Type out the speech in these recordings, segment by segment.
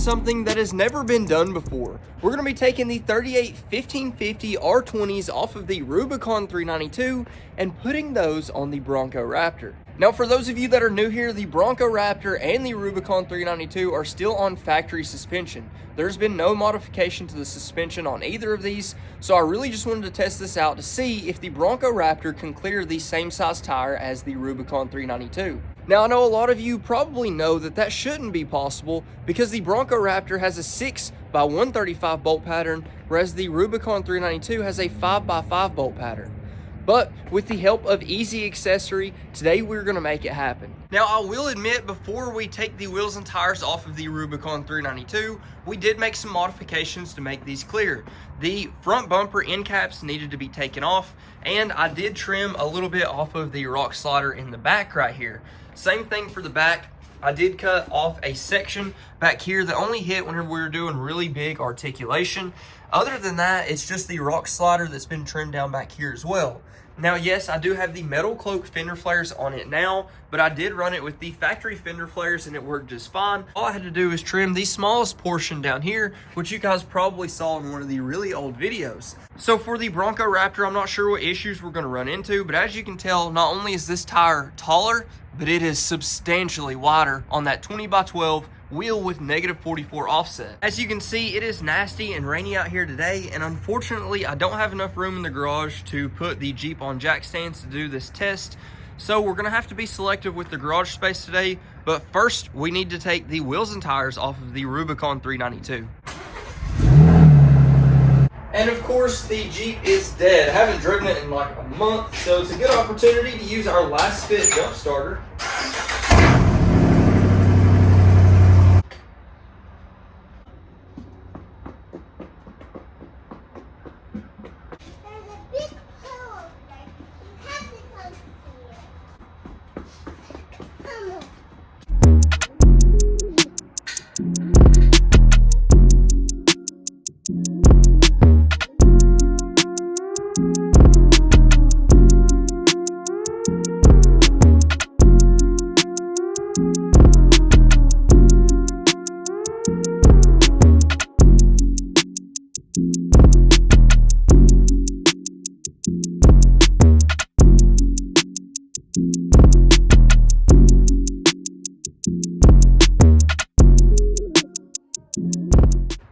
something that has never been done before. We're going to be taking the 38 1550 R20s off of the Rubicon 392 and putting those on the Bronco Raptor. Now, for those of you that are new here, the Bronco Raptor and the Rubicon 392 are still on factory suspension. There's been no modification to the suspension on either of these, so I really just wanted to test this out to see if the Bronco Raptor can clear the same size tire as the Rubicon 392. Now, I know a lot of you probably know that that shouldn't be possible because the Bronco Raptor has a 6x135 bolt pattern, whereas the Rubicon 392 has a 5x5 bolt pattern. But with the help of Easy Accessory, today we're going to make it happen. Now, I will admit, before we take the wheels and tires off of the Rubicon 392, we did make some modifications to make these clear. The front bumper end caps needed to be taken off, and I did trim a little bit off of the rock slider in the back right here. Same thing for the back. I did cut off a section back here that only hit whenever we were doing really big articulation. Other than that, it's just the rock slider that's been trimmed down back here as well. Now, yes, I do have the metal cloak fender flares on it now, but I did run it with the factory fender flares and it worked just fine. All I had to do is trim the smallest portion down here, which you guys probably saw in one of the really old videos. So for the Bronco Raptor, I'm not sure what issues we're going to run into, but as you can tell, not only is this tire taller, but it is substantially wider on that 20x12 wheel with -44 offset. As you can see, it is nasty and rainy out here today, and unfortunately I don't have enough room in the garage to put the Jeep on jack stands to do this test, so we're gonna have to be selective with the garage space today. But first, we need to take the wheels and tires off of the Rubicon 392. And of course, the Jeep is dead. I haven't driven it in like a month, so it's a good opportunity to use our last fit jump starter.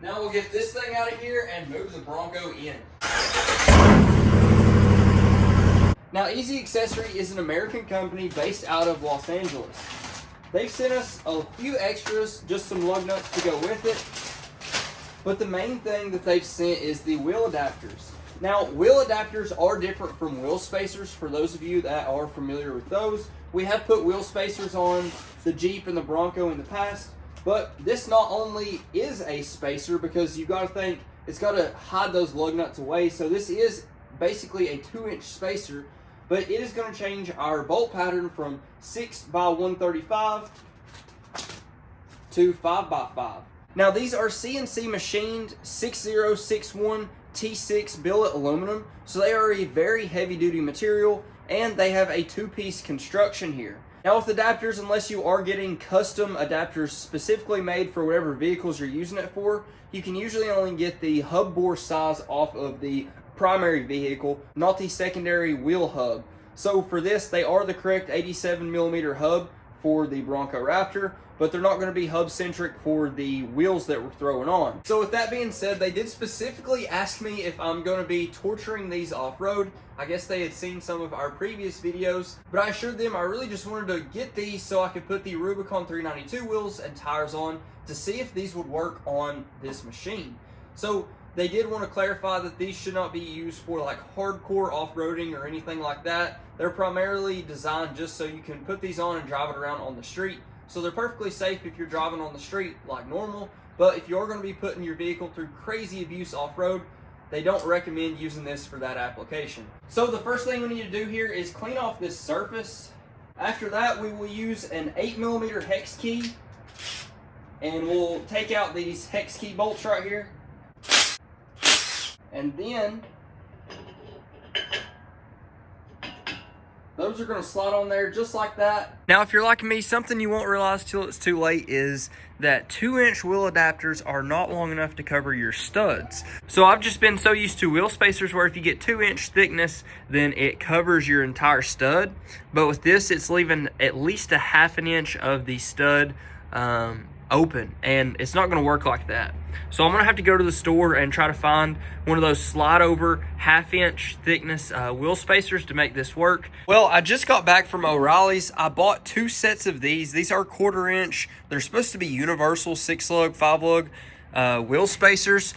Now we'll get this thing out of here and move the Bronco in. Now, Easy Accessory is an American company based out of Los Angeles. They've sent us a few extras, just some lug nuts to go with it. But the main thing that they've sent is the wheel adapters. Now, wheel adapters are different from wheel spacers. For those of you that are familiar with those, we have put wheel spacers on the Jeep and the Bronco in the past. But this not only is a spacer, because you got to think it's got to hide those lug nuts away. So this is basically a 2-inch spacer, but it is going to change our bolt pattern from 6x135 to 5x5. Now, these are CNC machined 6061 T6 billet aluminum, so they are a very heavy duty material, and they have a 2-piece construction here. Now, with adapters, unless you are getting custom adapters specifically made for whatever vehicles you're using it for, you can usually only get the hub bore size off of the primary vehicle, not the secondary wheel hub. So for this, they are the correct 87mm hub for the Bronco Raptor, but they're not going to be hub-centric for the wheels that we're throwing on. So with that being said, they did specifically ask me if I'm going to be torturing these off-road. I guess they had seen some of our previous videos, but I assured them I really just wanted to get these so I could put the Rubicon 392 wheels and tires on to see if these would work on this machine. So they did want to clarify that these should not be used for like hardcore off-roading or anything like that. They're primarily designed just so you can put these on and drive it around on the street. So they're perfectly safe if you're driving on the street like normal, but if you're going to be putting your vehicle through crazy abuse off-road, they don't recommend using this for that application. So the first thing we need to do here is clean off this surface. After that, we will use an 8mm hex key, and we'll take out these hex key bolts right here. And then Those are gonna slide on there just like that. Now, if you're like me, something you won't realize till it's too late is that 2-inch wheel adapters are not long enough to cover your studs. So I've just been so used to wheel spacers where if you get 2-inch thickness, then it covers your entire stud. But with this, it's leaving at least a 1/2 inch of the stud open, and it's not gonna work like that. So I'm gonna have to go to the store and try to find one of those slide over 1/2 inch thickness wheel spacers to make this work. Well, I just got back from O'Reilly's. I bought 2 sets of these. These are 1/4 inch. They're supposed to be universal 6-lug, 5-lug wheel spacers.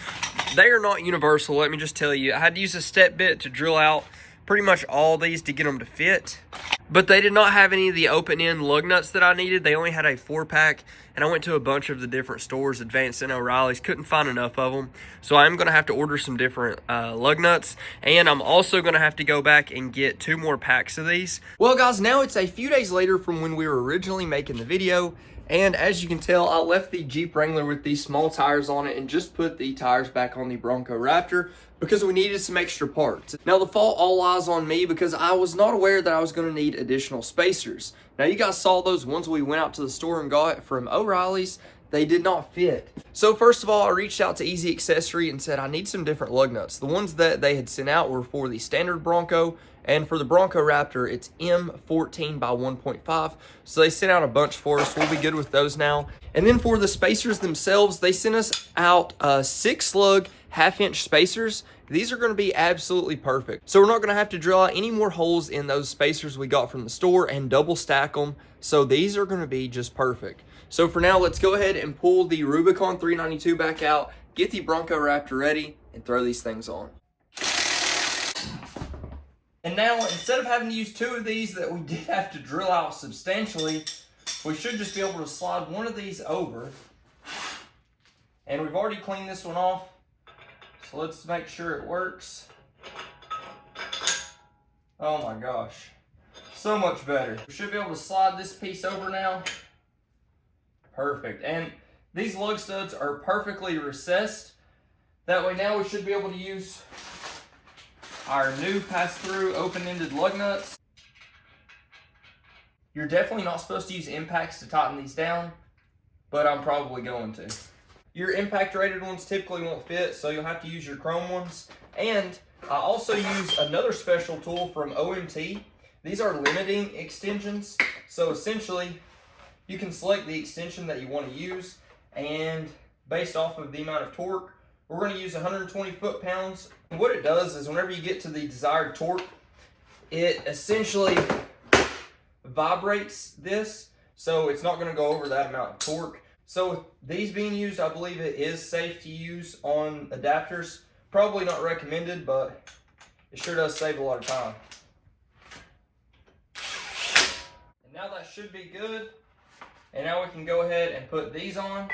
They are not universal, let me just tell you. I had to use a step bit to drill out pretty much all these to get them to fit. But they did not have any of the open end lug nuts that I needed. They only had a 4-pack, and I went to a bunch of the different stores, Advanced and O'Reilly's, couldn't find enough of them. So I'm gonna have to order some different lug nuts, and I'm also gonna have to go back and get 2 more packs of these. Well guys, now it's a few days later from when we were originally making the video, and as you can tell, I left the Jeep Wrangler with these small tires on it and just put the tires back on the Bronco Raptor because we needed some extra parts. Now the fault all lies on me because I was not aware that I was going to need additional spacers. Now you guys saw those ones we went out to the store and got from O'Reilly's. They did not fit. So first of all, I reached out to Easy Accessory and said I need some different lug nuts. The ones that they had sent out were for the standard Bronco, and for the Bronco Raptor, it's M14 by 1.5. So they sent out a bunch for us. We'll be good with those now. And then for the spacers themselves, they sent us out 6-lug 1/2 inch spacers. These are going to be absolutely perfect. So we're not going to have to drill out any more holes in those spacers we got from the store and double stack them. So these are going to be just perfect. So for now, let's go ahead and pull the Rubicon 392 back out, get the Bronco Raptor ready, and throw these things on. And now, instead of having to use 2 of these that we did have to drill out substantially, we should just be able to slide one of these over. And we've already cleaned this one off, so let's make sure it works. Oh my gosh, so much better. We should be able to slide this piece over now. Perfect. And these lug studs are perfectly recessed. That way now we should be able to use our new pass-through open-ended lug nuts. You're definitely not supposed to use impacts to tighten these down, but I'm probably going to. Your impact-rated ones typically won't fit, so you'll have to use your chrome ones. And I also use another special tool from OMT. These are limiting extensions, so essentially you can select the extension that you want to use, and based off of the amount of torque, we're going to use 120 foot-pounds. And what it does is whenever you get to the desired torque, it essentially vibrates this, so it's not going to go over that amount of torque. So with these being used, I believe it is safe to use on adapters. Probably not recommended, but it sure does save a lot of time. And now that should be good. And now we can go ahead and put these on.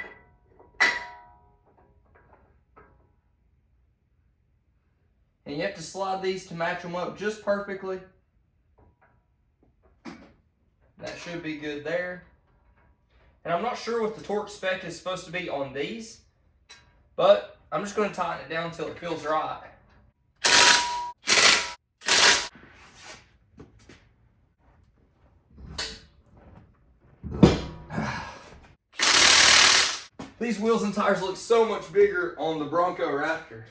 And you have to slide these to match them up just perfectly. That should be good there. And I'm not sure what the torque spec is supposed to be on these, but I'm just going to tighten it down until it feels right. These wheels and tires look so much bigger on the Bronco Raptor.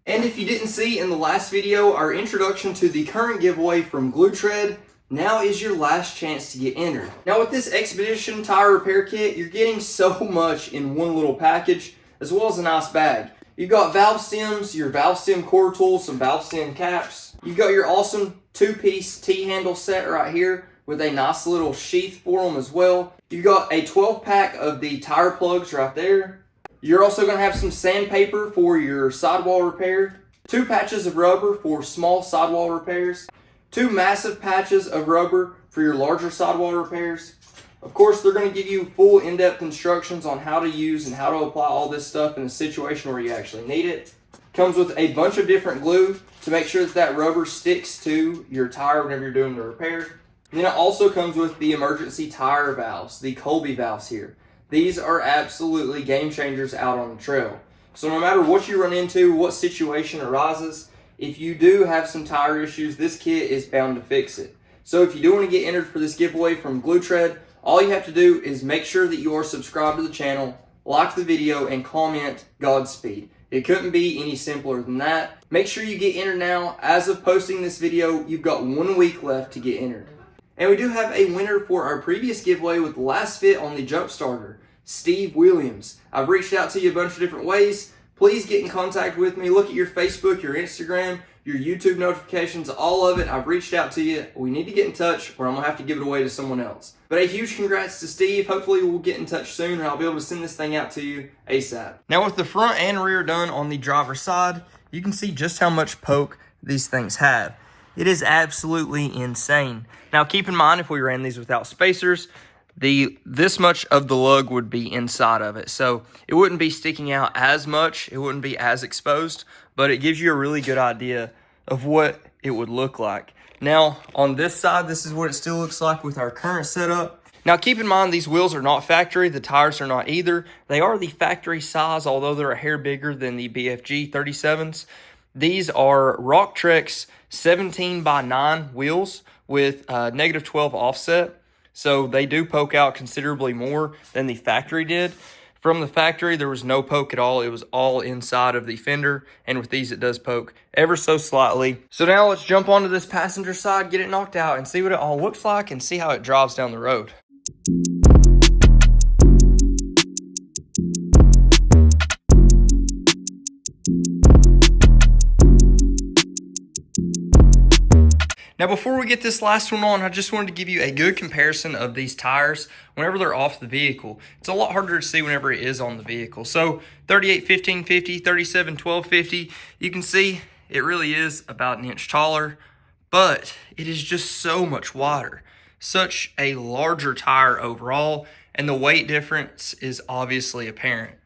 And if you didn't see in the last video, our introduction to the current giveaway from Glue Tread, now is your last chance to get entered. Now with this Expedition tire repair kit, you're getting so much in one little package, as well as a nice bag. You've got valve stems, your valve stem core tools, some valve stem caps. You've got your awesome 2-piece T-handle set right here with a nice little sheath for them as well. You've got a 12-pack of the tire plugs right there. You're also going to have some sandpaper for your sidewall repair, 2 patches of rubber for small sidewall repairs, 2 massive patches of rubber for your larger sidewall repairs. Of course, they're going to give you full in-depth instructions on how to use and how to apply all this stuff in a situation where you actually need it. Comes with a bunch of different glue to make sure that that rubber sticks to your tire whenever you're doing the repair. And then it also comes with the emergency tire valves, the Colby valves here. These are absolutely game changers out on the trail. So no matter what you run into, what situation arises, if you do have some tire issues, this kit is bound to fix it. So if you do want to get entered for this giveaway from Glue Tread, all you have to do is make sure that you are subscribed to the channel, like the video, and comment Godspeed. It couldn't be any simpler than that. Make sure you get entered now. As of posting this video, you've got 1 week left to get entered. And we do have a winner for our previous giveaway with the last fit on the jump starter, Steve Williams. I've reached out to you a bunch of different ways. Please get in contact with me. Look at your Facebook, your Instagram, your YouTube notifications, all of it. I've reached out to you. We need to get in touch or I'm going to have to give it away to someone else. But a huge congrats to Steve. Hopefully we'll get in touch soon and I'll be able to send this thing out to you ASAP. Now with the front and rear done on the driver's side, you can see just how much poke these things have. It is absolutely insane. Now keep in mind, if we ran these without spacers, this much of the lug would be inside of it. So it wouldn't be sticking out as much. It wouldn't be as exposed, but it gives you a really good idea of what it would look like. Now on this side, this is what it still looks like with our current setup. Now keep in mind, these wheels are not factory. The tires are not either. They are the factory size, although they're a hair bigger than the BFG 37s. These are Rocktrek 17x9 wheels with -12 offset. So they do poke out considerably more than the factory did. From the factory, there was no poke at all. It was all inside of the fender. And with these, it does poke ever so slightly. So now let's jump onto this passenger side, get it knocked out, and see what it all looks like and see how it drives down the road. Now before we get this last one on, I just wanted to give you a good comparison of these tires whenever they're off the vehicle. It's a lot harder to see whenever it is on the vehicle. So 38 1550, 37 1250, you can see it really is about an inch taller, but it is just so much wider. Such a larger tire overall, and the weight difference is obviously apparent.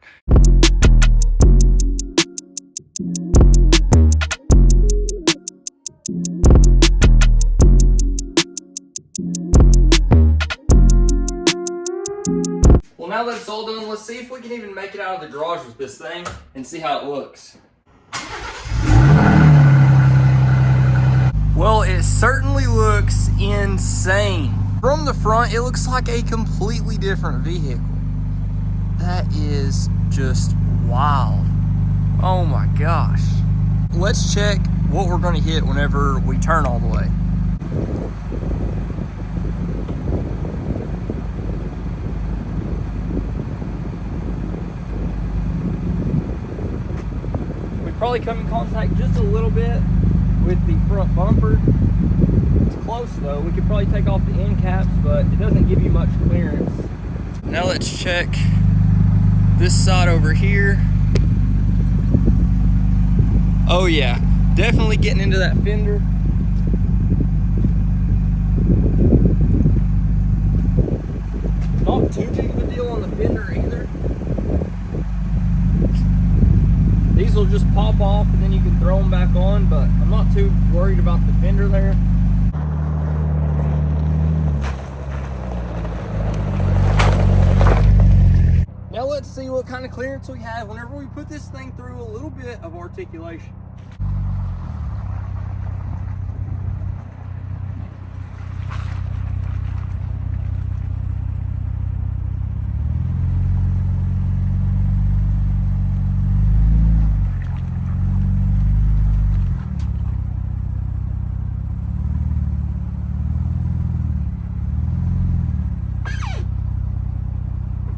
Well, now that it's all done, let's see if we can even make it out of the garage with this thing and see how it looks. Well, it certainly looks insane. From the front, it looks like a completely different vehicle. That is just wild. Oh my gosh. Let's check what we're going to hit whenever we turn all the way. Probably come in contact just a little bit with the front bumper. It's close though. We could probably take off the end caps, but it doesn't give you much clearance. Now let's check this side over here. Oh yeah, definitely getting into that fender. Not too big of a deal on the fender either. These will just pop off and then you can throw them back on, but I'm not too worried about the fender there. Now let's see what kind of clearance we have whenever we put this thing through a little bit of articulation.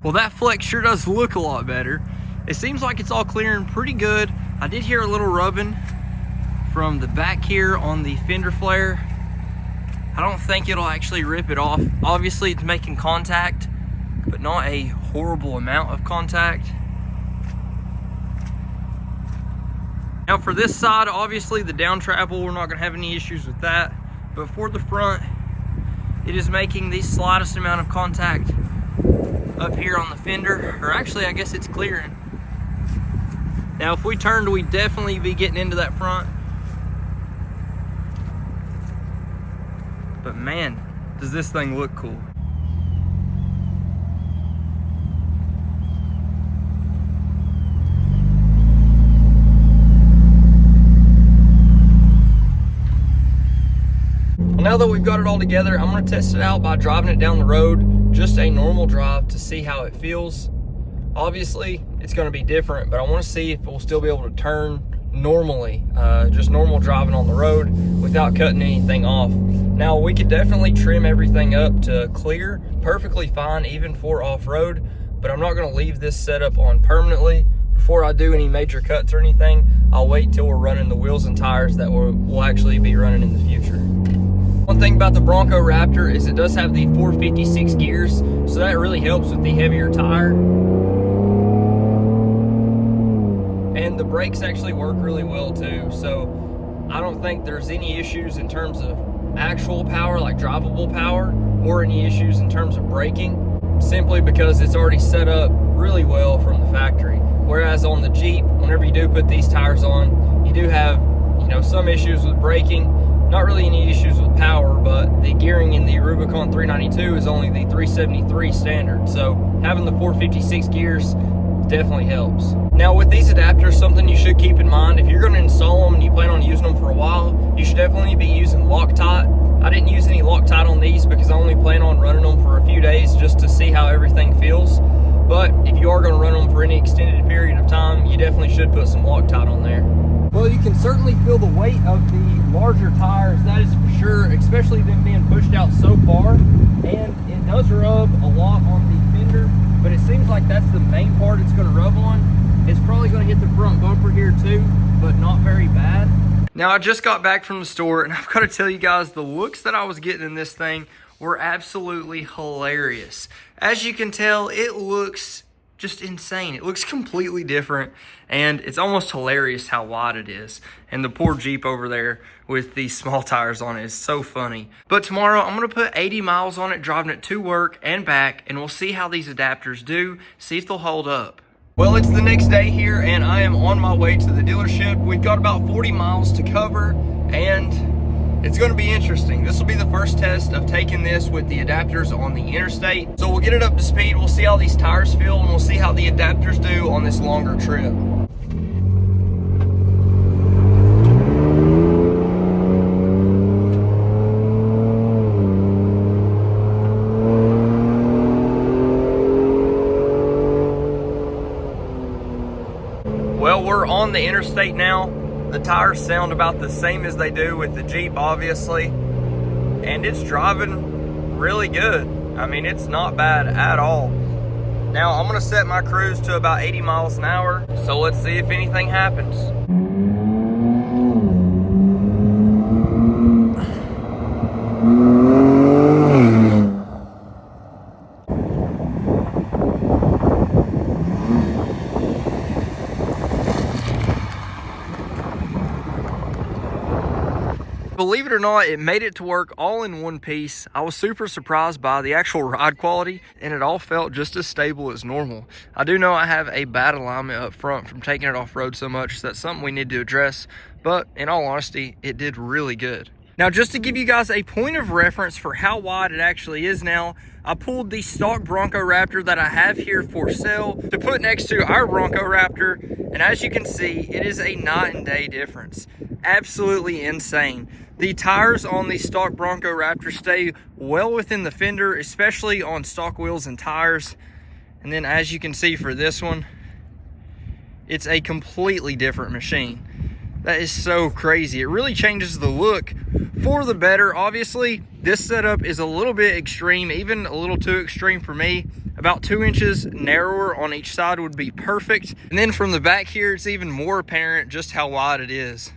Well, that flex sure does look a lot better. It seems like it's all clearing pretty good. I did hear a little rubbing from the back here on the fender flare. I don't think it'll actually rip it off. Obviously it's making contact, but not a horrible amount of contact. Now for this side, obviously the down travel, we're not gonna have any issues with that. But for the front, it is making the slightest amount of contact up here on the fender, or actually I guess it's clearing. Now if we turned, we'd definitely be getting into that front. But man, does this thing look cool. Well, now now that we've got it all together, I'm gonna test it out by driving it down the road, just a normal drive, to see how it feels. Obviously, it's gonna be different, but I wanna see if we'll still be able to turn normally, just normal driving on the road without cutting anything off. Now, we could definitely trim everything up to clear, perfectly fine, even for off-road, but I'm not gonna leave this setup on permanently. Before I do any major cuts or anything, I'll wait till we're running the wheels and tires that we'll actually be running in the future. One thing about the Bronco Raptor is it does have the 456 gears, so that really helps with the heavier tire. And the brakes actually work really well too, so I don't think there's any issues in terms of actual power, like drivable power, or any issues in terms of braking, simply because it's already set up really well from the factory. Whereas on the Jeep, whenever you do put these tires on, you do have, some issues with braking. Not really any issues with power, but the gearing in the Rubicon 392 is only the 373 standard. So having the 456 gears definitely helps. Now with these adapters, something you should keep in mind, if you're gonna install them and you plan on using them for a while, you should definitely be using Loctite. I didn't use any Loctite on these because I only plan on running them for a few days just to see how everything feels. But if you are gonna run them for any extended period of time, you definitely should put some Loctite on there. Well, you can certainly feel the weight of the larger tires, that is for sure, especially them being pushed out so far. And it does rub a lot on the fender, but it seems like that's the main part it's gonna rub on. It's probably gonna hit the front bumper here too, but not very bad. Now, I just got back from the store, and I've gotta tell you guys, the looks that I was getting in this thing were absolutely hilarious. As you can tell, it looks just insane. It looks completely different, and it's almost hilarious how wide it is. And the poor Jeep over there with these small tires on it is so funny. But tomorrow I'm gonna put 80 miles on it, driving it to work and back, and we'll see how these adapters do, see if they'll hold up. Well, it's the next day here, and I am on my way to the dealership. We've got about 40 miles to cover, and it's gonna be interesting. This will be the first test of taking this with the adapters on the interstate. So we'll get it up to speed, we'll see how these tires feel, and we'll see how the adapters do on this longer trip. Well, we're on the interstate now. The tires sound about the same as they do with the Jeep, obviously, and it's driving really good. I mean, it's not bad at all. Now, I'm gonna set my cruise to about 80 miles an hour, so let's see if anything happens. Believe it or not, it made it to work all in one piece. I was super surprised by the actual ride quality, and it all felt just as stable as normal. I do know I have a bad alignment up front from taking it off-road so much, so that's something we need to address, but in all honesty, it did really good. Now, just to give you guys a point of reference for how wide it actually is now, I pulled the stock Bronco Raptor that I have here for sale to put next to our Bronco Raptor, and as you can see, it is a night and day difference. Absolutely insane. The tires on the stock Bronco Raptor stay well within the fender, especially on stock wheels and tires. And then as you can see for this one, it's a completely different machine. That is so crazy. It really changes the look for the better. Obviously, this setup is a little bit extreme, even a little too extreme for me. About 2 inches narrower on each side would be perfect. And then from the back here, it's even more apparent just how wide it is.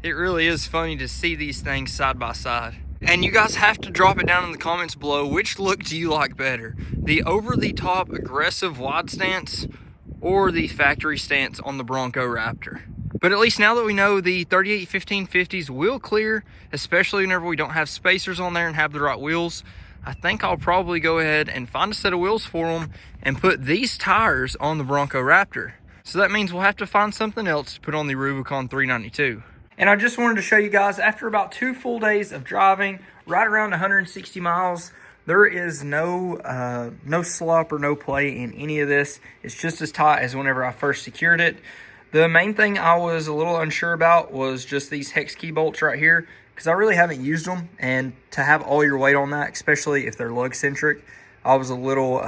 It really is funny to see these things side by side. And you guys have to drop it down in the comments below. Which look do you like better? The over-the-top aggressive wide stance or the factory stance on the Bronco Raptor? But at least now that we know the 38-1550s will clear, especially whenever we don't have spacers on there and have the right wheels, I think I'll probably go ahead and find a set of wheels for them and put these tires on the Bronco Raptor. So that means we'll have to find something else to put on the Rubicon 392. And I just wanted to show you guys, after about 2 full days of driving, right around 160 miles, there is no slop or no play in any of this. It's just as tight as whenever I first secured it. The main thing I was a little unsure about was just these hex key bolts right here. because I really haven't used them, and to have all your weight on that, especially if they're lug centric, I was a little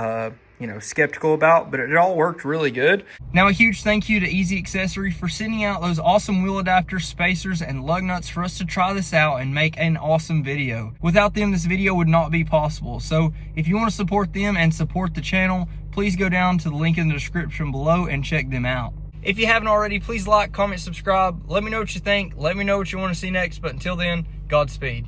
skeptical about, but it all worked really good. Now a huge thank you to Easy Accessory for sending out those awesome wheel adapters, spacers, and lug nuts for us to try this out and make an awesome video. Without them, this video would not be possible. So if you want to support them and support the channel, please go down to the link in the description below and check them out. If you haven't already, please like, comment, subscribe. Let me know what you think. Let me know what you want to see next. But until then, Godspeed.